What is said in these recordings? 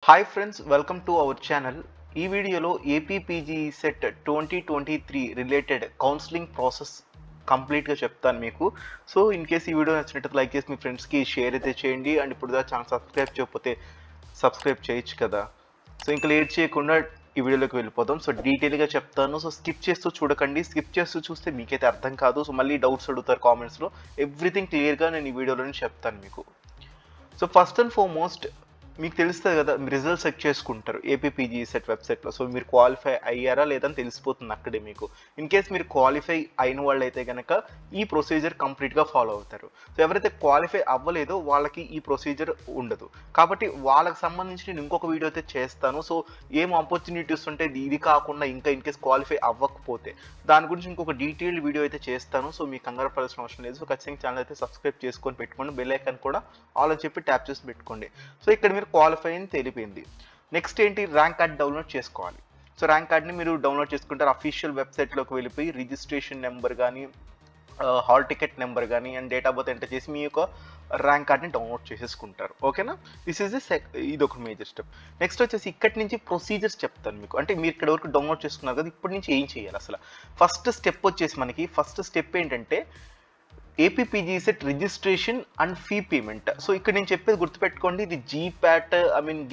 Hi friends, welcome to our channel. ఈ వీడియోలో AP PGECET 2023 related counselling process కంప్లీట్గా చెప్తాను మీకు. సో ఇన్ కేస్ ఈ వీడియో నచ్చినట్టు లైక్ చేసి మీ ఫ్రెండ్స్కి షేర్ అయితే చేయండి. అండ్ ఇప్పుడు దాకా ఛానల్ సబ్స్క్రైబ్ చేయకపోతే సబ్స్క్రైబ్ చేయొచ్చు కదా. సో ఇంకా లేట్ చేయకుండా ఈ వీడియోలోకి వెళ్ళిపోదాం. సో డీటెయిల్గా చెప్తాను. సో స్కిప్ చేస్తూ చూడకండి. స్కిప్ చేస్తూ చూస్తే మీకైతే అర్థం కాదు. సో మళ్ళీ డౌట్స్ అడుగుతారు కామెంట్స్లో. ఎవ్రీథింగ్ క్లియర్గా నేను ఈ వీడియోలోనే చెప్తాను మీకు. సో ఫస్ట్ అండ్ ఫార్మోస్ట్ మీకు తెలుస్తుంది కదా, మీరు రిజల్ట్ చెక్ చేసుకుంటారు ఏపీ పీజీఈసెట్ వెబ్సైట్లో. సో మీరు క్వాలిఫై అయ్యారా లేదని తెలిసిపోతుంది అక్కడే మీకు. ఇన్ కేస్ మీరు క్వాలిఫై అయిన వాళ్ళు అయితే కనుక ఈ ప్రొసీజర్ కంప్లీట్గా ఫాలో అవుతారు. సో ఎవరైతే క్వాలిఫై అవ్వలేదో వాళ్ళకి ఈ ప్రొసీజర్ ఉండదు. కాబట్టి వాళ్ళకి సంబంధించి నేను ఇంకొక వీడియో అయితే చేస్తాను. సో ఏం ఆపర్చునిటీస్ ఉంటే ఇది కాకుండా ఇంకా ఇన్ కేస్ క్వాలిఫై అవ్వకపోతే దాని గురించి ఇంకొక డీటెయిల్డ్ వీడియో అయితే చేస్తాను. సో మీకు కంగారు పడాల్సిన అవసరం లేదు. సో ఖచ్చితంగా ఛానల్ అయితే సబ్స్క్రైబ్ చేసుకొని పెట్టుకోండి. బెల్ ఐకాన్ కూడా ఆల్ అని చెప్పి ట్యాప్ చేసి పెట్టుకోండి. సో ఇక్కడ మీరు క్వాలిఫై అని తెలిపింది. నెక్స్ట్ ఏంటి, ర్యాంక్ కార్డ్ డౌన్లోడ్ చేసుకోవాలి. సో ర్యాంక్ కార్డ్ని మీరు డౌన్లోడ్ చేసుకుంటారు. అఫీషియల్ వెబ్సైట్లోకి వెళ్ళిపోయి రిజిస్ట్రేషన్ నెంబర్ కానీ హాల్ టికెట్ నెంబర్ కానీ and date of birth enter చేసి మీ యొక్క ర్యాంక్ కార్డ్ని డౌన్లోడ్ చేసేసుకుంటారు. ఓకేనా, దిస్ ఈజ్ ఇది ఒక మేజర్ స్టెప్. నెక్స్ట్ వచ్చేసి ఇక్కడి నుంచి ప్రొసీజర్స్ చెప్తాను మీకు. అంటే మీరు ఇక్కడ వరకు డౌన్లోడ్ చేసుకున్నారు కదా, ఇప్పటి నుంచి ఏం చేయాలి అసలు. ఫస్ట్ స్టెప్ వచ్చేసి మనకి ఫస్ట్ స్టెప్ ఏంటంటే AP PGECET registration and fee payment. So ఇక్కడ నేను చెప్పేది గుర్తుపెట్టుకోండి, ఇది జీప్యాట్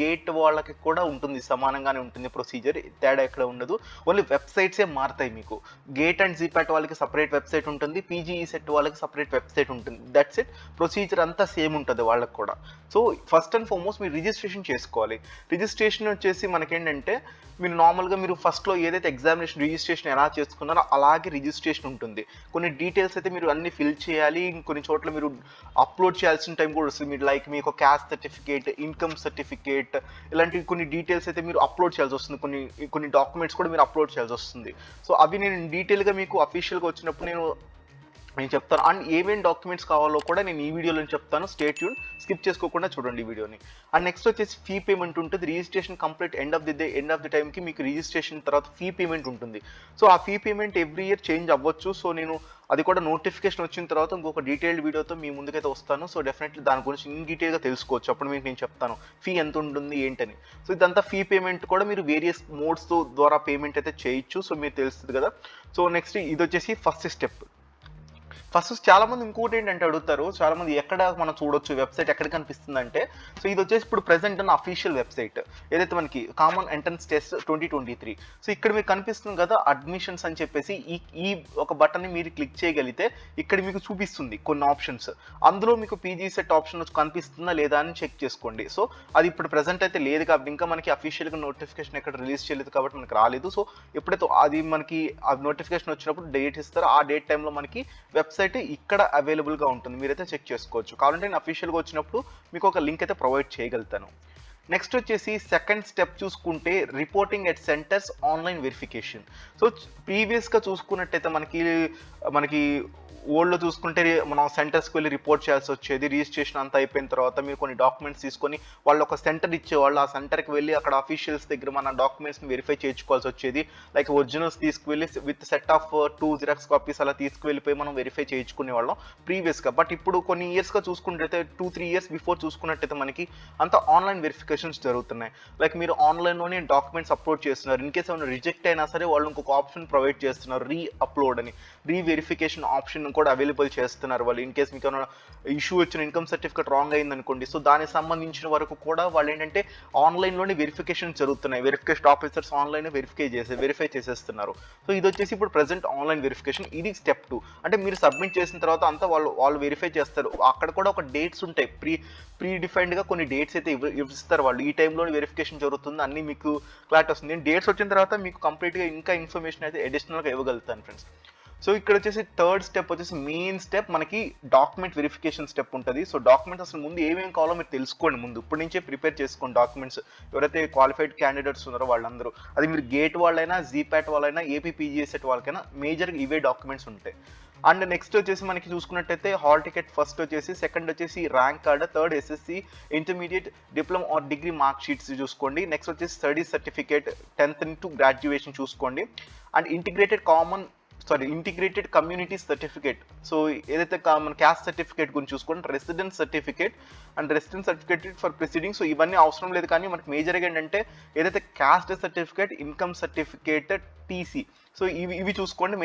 గేట్ వాళ్ళకి కూడా ఉంటుంది, సమానంగానే ఉంటుంది ప్రొసీజర్, తేడా ఎక్కడ ఉండదు. ఓన్లీ వెబ్సైట్సే మారుతాయి మీకు. గేట్ అండ్ జీప్యాట్ వాళ్ళకి సపరేట్ వెబ్సైట్ ఉంటుంది, పీజీఈసెట్ వాళ్ళకి సపరేట్ వెబ్సైట్ ఉంటుంది. దట్స్ ఇట్, ప్రొసీజర్ అంతా సేమ్ ఉంటుంది వాళ్ళకి కూడా. సో ఫస్ట్ అండ్ ఫార్మోస్ట్ మీరు రిజిస్ట్రేషన్ చేసుకోవాలి. రిజిస్ట్రేషన్ వచ్చేసి మనకేంటంటే మీరు నార్మల్గా మీరు ఫస్ట్లో ఏదైతే ఎగ్జామినేషన్ రిజిస్ట్రేషన్ ఎలా చేసుకున్నారో అలాగే రిజిస్ట్రేషన్ ఉంటుంది. కొన్ని డీటెయిల్స్ అయితే మీరు అన్ని ఫిల్ చేయాలి. కొన్ని చోట్ల మీరు అప్లోడ్ చేయాల్సిన టైం కూడా వస్తుంది. మీరు లైక్ మీకు క్యాస్ట్ సర్టిఫికేట్, ఇన్కమ్ సర్టిఫికేట్, ఇలాంటివి కొన్ని డీటెయిల్స్ అయితే మీరు అప్లోడ్ చేయాల్సి వస్తుంది. కొన్ని డాక్యుమెంట్స్ కూడా మీరు అప్లోడ్ చేయాల్సి వస్తుంది. సో అవి నేను డీటెయిల్గా మీకు అఫీషియల్గా వచ్చినప్పుడు నేను చెప్తాను. అండ్ ఏమేమి డాక్యుమెంట్స్ కావాలో కూడా నేను ఈ వీడియోలో చెప్తాను. స్టే ట్యూన్, స్కిప్ చేసుకోకుండా చూడండి ఈ వీడియోని. అండ్ నెక్స్ట్ వచ్చేసి ఫీ పేమెంట్ ఉంటుంది. Registration complete end of the టైంకి మీకు రిజిస్ట్రేషన్ తర్వాత ఫీ పేమెంట్ ఉంటుంది. సో ఆ fee payment every year change అవ్వచ్చు. సో నేను అది కూడా నోటిఫికేషన్ వచ్చిన తర్వాత ఇంకొక డీటెయిల్డ్ వీడియోతో మీ ముందుకైతే వస్తాను. సో డెఫినెట్లీ దాని గురించి ఇన్ డీటెయిల్గా తెలుసుకోవచ్చు. అప్పుడు మీకు నేను చెప్తాను ఫీ ఎంత ఉంటుంది ఏంటని. సో ఇదంతా ఫీ పేమెంట్ కూడా మీరు వేరియస్ మోడ్స్ ద్వారా పేమెంట్ అయితే చేయొచ్చు. సో మీరు తెలుస్తుంది కదా. సో నెక్స్ట్ ఇది వచ్చేసి ఫస్ట్ స్టెప్. ఫస్ట్ చాలా మంది ఇంకోటి ఏంటంటే అడుగుతారు, చాలా మంది ఎక్కడ మనం చూడొచ్చు వెబ్సైట్ ఎక్కడ కనిపిస్తుంది అంటే, సో ఇది వచ్చేసి ఇప్పుడు ప్రెసెంట్ ఉన్న అఫీషియల్ వెబ్సైట్ ఏదైతే మనకి కామన్ ఎంట్రన్స్ టెస్ట్ 2023. సో ఇక్కడ మీకు కనిపిస్తుంది కదా అడ్మిషన్స్ అని చెప్పేసి, ఈ ఒక బటన్ని మీరు క్లిక్ చేయగలిగితే ఇక్కడ మీకు చూపిస్తుంది కొన్ని ఆప్షన్స్. అందులో మీకు పీజీసెట్ ఆప్షన్ కనిపిస్తుందా లేదా అని చెక్ చేసుకోండి. సో అది ఇప్పుడు ప్రెసెంట్ అయితే లేదు కాబట్టి ఇంకా మనకి అఫీషియల్గా నోటిఫికేషన్ ఎక్కడ రిలీజ్ చేయలేదు కాబట్టి మనకి రాలేదు. సో ఎప్పుడైతే అది మనకి ఆ నోటిఫికేషన్ వచ్చినప్పుడు డేట్ ఇస్తారో ఆ డేట్ టైంలో మనకి వెబ్సైట్ ఇక్కడ అవైలబుల్గా ఉంటుంది. మీరైతే చెక్ చేసుకోవచ్చు. కావాలంటే నేను అఫీషియల్గా వచ్చినప్పుడు మీకు ఒక లింక్ అయితే ప్రొవైడ్ చేయగలుగుతాను. నెక్స్ట్ వచ్చేసి సెకండ్ స్టెప్ చూసుకుంటే reporting at centres online verification. So ప్రీవియస్గా చూసుకున్నట్టయితే మనకి ఓల్డ్లో చూసుకుంటే మనం సెంటర్స్కి వెళ్ళి రిపోర్ట్ చేయాల్సి వచ్చేది. రిజిస్ట్రేషన్ అంతా అయిపోయిన తర్వాత మీరు కొన్ని డాక్యుమెంట్స్ తీసుకొని వాళ్ళు ఒక సెంటర్ ఇచ్చేవాళ్ళు. ఆ సెంటర్కి వెళ్ళి అక్కడ అఫీషియల్స్ దగ్గర మన డాక్యుమెంట్స్ని వెరిఫై చేయించుకోవాల్సి వచ్చేది. లైక్ ఒరిజినల్స్ తీసుకువెళ్ళి with set of 2 xerox copies అలా తీసుకువెళ్ళిపోయి మనం వెరిఫై చేయించుకునే వాళ్ళం ప్రీవియస్గా. బట్ ఇప్పుడు కొన్ని ఇయర్స్గా చూసుకున్నట్టయితే 2-3 ఇయర్స్ బిఫోర్ చూసుకున్నట్టయితే మనకి అంతా ఆన్లైన్ వెరిఫికేషన్స్ జరుగుతున్నాయి. లైక్ మీరు ఆన్లైన్లోనే డాక్యుమెంట్స్ అప్లోడ్ చేస్తున్నారు. ఇన్ కేస్ ఏమైనా రిజెక్ట్ అయినా సరే వాళ్ళు ఇంకొక ఆప్షన్ ప్రొవైడ్ చేస్తున్నారు, రీ అప్లోడ్ అని. రీ వెరిఫికేషన్ ఆప్షన్ కూడా అవైలబుల్ చేస్తున్నారు వాళ్ళు. ఇన్ కేస్ మీకు ఏమైనా ఇష్యూ వచ్చిన ఇన్కమ్ సర్టిఫికేట్ రాంగ్ అయింది అనుకోండి, సో దానికి సంబంధించిన వరకు కూడా వాళ్ళు ఏంటంటే ఆన్లైన్లోనే వెరిఫికేషన్ జరుగుతున్నాయి. వెరిఫికేషన్ ఆఫీసర్స్ ఆన్లైన్ వెరిఫై చేసేస్తున్నారు. సో ఇది వచ్చేసి ఇప్పుడు ప్రెసెంట్ ఆన్లైన్ వెరిఫికేషన్. ఇది స్టెప్ 2. అంటే మీరు సబ్మిట్ చేసిన తర్వాత అంతా వాళ్ళు వెరిఫై చేస్తారు. అక్కడ కూడా ఒక డేట్స్ ఉంటాయి, ప్రీ డిఫైన్డ్గా కొన్ని డేట్స్ అయితే ఇస్తారు వాళ్ళు. ఈ టైంలో వెరిఫికేషన్ జరుగుతుంది అన్ని మీకు క్లారిటీ వస్తుంది. డేట్స్ వచ్చిన తర్వాత మీకు కంప్లీట్గా ఇంకా ఇన్ఫర్మేషన్ అయితే అడిషనల్గా ఇవ్వగలుగుతాను ఫ్రెండ్స్. సో ఇక్కడ వచ్చేసి థర్డ్ స్టెప్ వచ్చేసి మెయిన్ స్టెప్ మనకి డాక్యుమెంట్ వెరిఫికేషన్ స్టెప్ ఉంటుంది. సో డాక్యుమెంట్స్ అసలు ముందు ఏమేమి కావాలో మీరు తెలుసుకోండి. ముందు ఇప్పటి నుంచే ప్రిపేర్ చేసుకోండి డాక్యుమెంట్స్. ఎవరైతే క్వాలిఫైడ్ క్యాండిడేట్స్ ఉన్నారో వాళ్ళందరూ, అది మీరు గేట్ వాళ్ళైనా జీప్యాట్ వాళ్ళైనా ఏపీ పీజీఎసెట్ వాళ్ళకైనా మేజర్గా ఇవే డాక్యుమెంట్స్ ఉంటాయి. అండ్ నెక్స్ట్ వచ్చేసి మనకి చూసుకున్నట్టయితే హాల్ టికెట్ ఫస్ట్ వచ్చేసి, సెకండ్ వచ్చేసి rank card, third SSC, intermediate, diploma or degree mark sheets చూసుకోండి. నెక్స్ట్ వచ్చేసి study certificate 10th to graduation చూసుకోండి. And integrated common integrated community certificate. So ఏదైతే మన క్యాస్ట్ సర్టిఫికేట్ గురించి చూసుకోండి, residence certificate and residence certificate for proceeding. So ఇవన్నీ అవసరం లేదు, కానీ మనకి మేజర్గా ఏంటంటే ఏదైతే caste certificate, income certificate, TC, so ఇవి చూసుకోండి.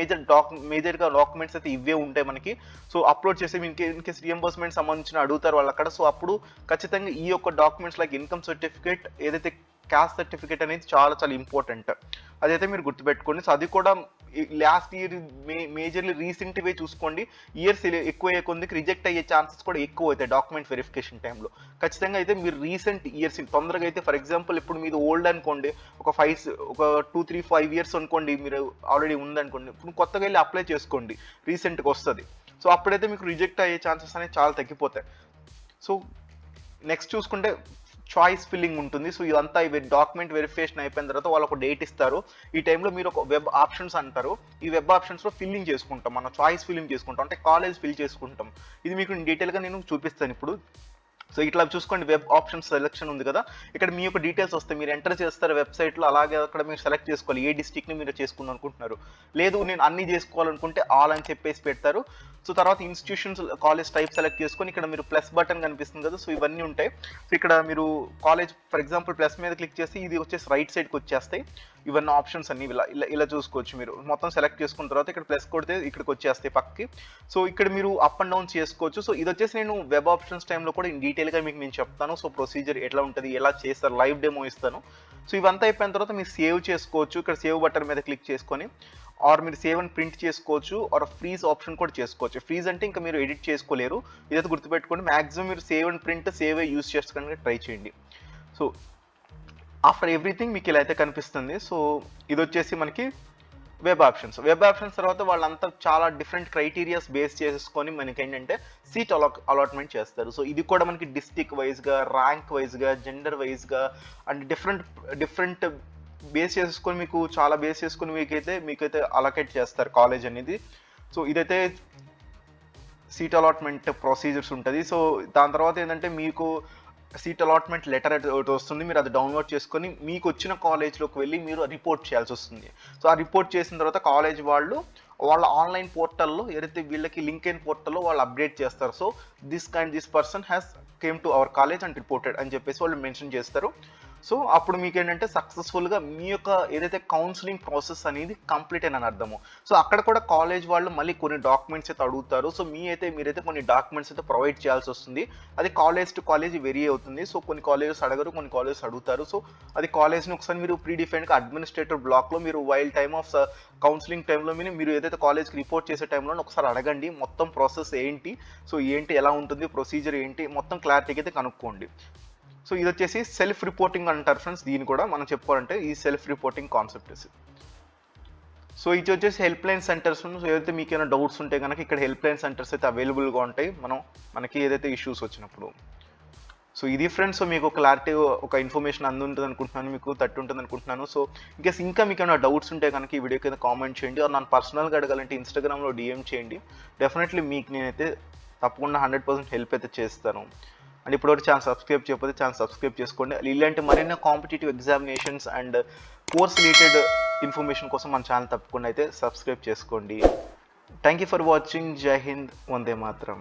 మేజర్గా డాక్యుమెంట్స్ అయితే ఇవే ఉంటాయి మనకి. సో అప్లోడ్ చేసి ఇన్ కేస్ రియంబర్స్మెంట్ సంబంధించిన అడుగుతారు వాళ్ళు అక్కడ. సో అప్పుడు ఖచ్చితంగా ఈ యొక్క డాక్యుమెంట్స్ లైక్ ఇన్కమ్ సర్టిఫికేట్, ఏదైతే క్యాస్ట్ సర్టిఫికేట్ అనేది చాలా చాలా ఇంపార్టెంట్, అదైతే మీరు గుర్తుపెట్టుకోండి. సో అది కూడా లాస్ట్ ఇయర్ మేజర్లీ రీసెంట్వే చూసుకోండి. ఇయర్స్ ఎక్కువ అయ్యే కొందికి రిజెక్ట్ అయ్యే ఛాన్సెస్ కూడా ఎక్కువ అవుతాయి డాక్యుమెంట్ వెరిఫికేషన్ టైంలో. ఖచ్చితంగా అయితే మీరు రీసెంట్ ఇయర్స్ తొందరగా అయితే, ఫర్ ఎగ్జాంపుల్ ఇప్పుడు మీరు ఓల్డ్ అనుకోండి, ఒక 2, 3, 5 ఇయర్స్ అనుకోండి, మీరు ఆల్రెడీ ఉందనుకోండి, ఇప్పుడు కొత్తగా వెళ్ళి అప్లై చేసుకోండి, రీసెంట్గా వస్తుంది. సో అప్పుడైతే మీకు రిజెక్ట్ అయ్యే ఛాన్సెస్ అనేవి చాలా తగ్గిపోతాయి. సో నెక్స్ట్ చూసుకుంటే చాయిస్ ఫిల్లింగ్ ఉంటుంది. సో ఇదంతా డాక్యుమెంట్ వెరిఫికేషన్ అయిపోయిన తర్వాత వాళ్ళు ఒక డేట్ ఇస్తారు. ఈ టైంలో మీరు ఒక వెబ్ ఆప్షన్స్ అంటారు, ఈ వెబ్ ఆప్షన్స్లో ఫిల్లింగ్ చేసుకుంటాం, మనం చాయిస్ ఫిల్లింగ్ చేసుకుంటాం, అంటే కాలేజ్ ఫిల్ చేసుకుంటాం. ఇది మీకు డీటెయిల్గా నేను చూపిస్తాను ఇప్పుడు. సో ఇట్లా చూసుకోండి, వెబ్ ఆప్షన్ సెలెక్షన్ ఉంది కదా, ఇక్కడ మీ యొక్క డీటెయిల్స్ వస్తాయి, మీరు ఎంటర్ చేస్తారు వెబ్సైట్లో. అలాగే అక్కడ మీరు సెలెక్ట్ చేసుకోవాలి ఏ డిస్ట్రిక్ట్ని మీరు చేసుకుందాం అనుకుంటున్నారు. లేదు నేను అన్ని చేసుకోవాలనుకుంటే ఆల్ అని చెప్పేసి పెడతారు. సో తర్వాత ఇన్స్టిట్యూషన్స్, కాలేజ్ టైప్ సెలెక్ట్ చేసుకొని ఇక్కడ మీరు ప్లస్ బటన్ కనిపిస్తుంది కదా, సో ఇవన్నీ ఉంటాయి. సో ఇక్కడ మీరు కాలేజ్ ఫర్ ఎగ్జాంపుల్ ప్లస్ మీద క్లిక్ చేసి ఇది వచ్చేసి రైట్ సైడ్కి వచ్చేస్తాయి. ఇవన్నీ ఆప్షన్స్ అన్ని ఇలా చూసుకోవచ్చు. మీరు మొత్తం సెలెక్ట్ చేసుకున్న తర్వాత ఇక్కడ ప్లస్ కొడితే ఇక్కడికి వచ్చేస్తాయి పక్కకి. సో ఇక్కడ మీరు అప్ అండ్ డౌన్ చేసుకోవచ్చు. సో ఇది వచ్చేసి నేను వెబ్ ఆప్షన్స్ టైంలో కూడా డీటెయిల్గా మీకు నేను చెప్తాను. సో ప్రొసీజర్ ఎట్లా ఉంటుంది, ఎలా చేస్తారు, లైవ్ డెమో ఇస్తాను. సో ఇవంతా అయిపోయిన తర్వాత మీరు సేవ్ చేసుకోవచ్చు. ఇక్కడ సేవ్ బటన్ మీద క్లిక్ చేసుకొని, ఆర్ మీరు సేవ్ అని ప్రింట్ చేసుకోవచ్చు, ఆర్ ఫ్రీజ్ ఆప్షన్ కూడా చేసుకోవచ్చు. ఫ్రీజ్ అంటే ఇంకా మీరు ఎడిట్ చేసుకోలేరు, ఇదైతే గుర్తుపెట్టుకోండి. మ్యాక్సిమం మీరు save and print, save use చేసుకోవడానికి ట్రై చేయండి. సో ఆఫ్టర్ ఎవ్రీథింగ్ మీకు ఇలా అయితే కనిపిస్తుంది. సో ఇది వచ్చేసి మనకి వెబ్ ఆప్షన్స్ తర్వాత వాళ్ళంతా చాలా డిఫరెంట్ క్రైటీరియాస్ బేస్ చేసుకొని మనకి ఏంటంటే సీట్ అలాట్మెంట్ చేస్తారు. సో ఇది కూడా మనకి డిస్ట్రిక్ట్ వైజ్గా, ర్యాంక్ వైజ్గా, జెండర్ వైజ్గా అండ్ డిఫరెంట్ బేస్ చేసుకొని మీకు చాలా బేస్ చేసుకొని మీకైతే అలొకేట్ చేస్తారు కాలేజ్ అనేది. సో ఇదైతే సీట్ అలాట్మెంట్ ప్రొసీజర్స్ ఉంటుంది. సో దాని తర్వాత ఏంటంటే మీకు సీట్ అలాట్మెంట్ లెటర్ ఒకటి వస్తుంది, మీరు అది డౌన్లోడ్ చేసుకొని మీకు వచ్చిన కాలేజ్లోకి వెళ్ళి మీరు రిపోర్ట్ చేయాల్సి వస్తుంది. సో ఆ రిపోర్ట్ చేసిన తర్వాత కాలేజ్ వాళ్ళ ఆన్లైన్ పోర్టల్లో, ఏదైతే వీళ్ళకి లింక్ అయిన పోర్టల్లో వాళ్ళు అప్డేట్ చేస్తారు. So this person has came to our college and reported అని చెప్పేసి వాళ్ళు మెన్షన్ చేస్తారు. సో అప్పుడు మీకు ఏంటంటే సక్సెస్ఫుల్గా మీ యొక్క ఏదైతే కౌన్సిలింగ్ ప్రాసెస్ అనేది కంప్లీట్ అయిన అర్థము. సో అక్కడ కూడా కాలేజ్ వాళ్ళు మళ్ళీ కొన్ని డాక్యుమెంట్స్ అయితే అడుగుతారు. సో మీరైతే కొన్ని డాక్యుమెంట్స్ అయితే ప్రొవైడ్ చేయాల్సి వస్తుంది. అది కాలేజ్ టు కాలేజ్ వెరీ అవుతుంది. సో కొన్ని కాలేజెస్ అడగరు, కొన్ని కాలేజెస్ అడుగుతారు. సో అది కాలేజ్ని ఒకసారి మీరు ప్రీడిఫైన్డ్గా అడ్మినిస్ట్రేటివ్ బ్లాక్లో మీరు వైల్ టైమ్ ఆఫ్ కౌన్సిలింగ్ టైంలో మీరు ఏదైతే కాలేజ్కి రిపోర్ట్ చేసే టైంలో ఒకసారి అడగండి, మొత్తం ప్రాసెస్ ఏంటి, సో ఎలా ఉంటుంది, ప్రొసీజర్ ఏంటి, మొత్తం క్లారిటీకి అయితే కనుక్కోండి. సో ఇది వచ్చేసి సెల్ఫ్ రిపోర్టింగ్ అంటారు ఫ్రెండ్స్. దీన్ని కూడా మనం చెప్పుకోవాలంటే ఈ సెల్ఫ్ రిపోర్టింగ్ కాన్సెప్ట్. సో ఇది వచ్చేసి హెల్ప్ లైన్ సెంటర్స్. సో ఏదైతే మీకు ఏమైనా డౌట్స్ ఉంటే కనుక ఇక్కడ హెల్ప్ లైన్ సెంటర్స్ అయితే అవైలబుల్గా ఉంటాయి మనకి ఏదైతే ఇష్యూస్ వచ్చినప్పుడు. సో ఇది ఫ్రెండ్స్, సో మీకు క్లారిటీ ఒక ఇన్ఫర్మేషన్ అందుంటుంది అనుకుంటున్నాను, మీకు తట్టుంటుంది అనుకుంటున్నాను. సో ఇంకా మీకు ఏమైనా డౌట్స్ ఉంటే కనుక ఈ వీడియో కింద కామెంట్ చేయండి, నన్ను పర్సనల్గా అడగాలంటే ఇన్స్టాగ్రామ్లో డిఎం చేయండి. డెఫినెట్లీ మీకు నేనైతే తప్పకుండా 100% హెల్ప్ అయితే చేస్తాను. అండ్ ఇప్పటివరకు ఛానల్ సబ్స్క్రైబ్ చేయకపోతే ఛానల్ సబ్స్క్రైబ్ చేసుకోండి. ఇలాంటి మరిన్ని competitive examinations and course related information కోసం మన ఛానల్ తప్పకుండా అయితే సబ్స్క్రైబ్ చేసుకోండి. Thank you for watching. జై హింద్, వందే మాతరం.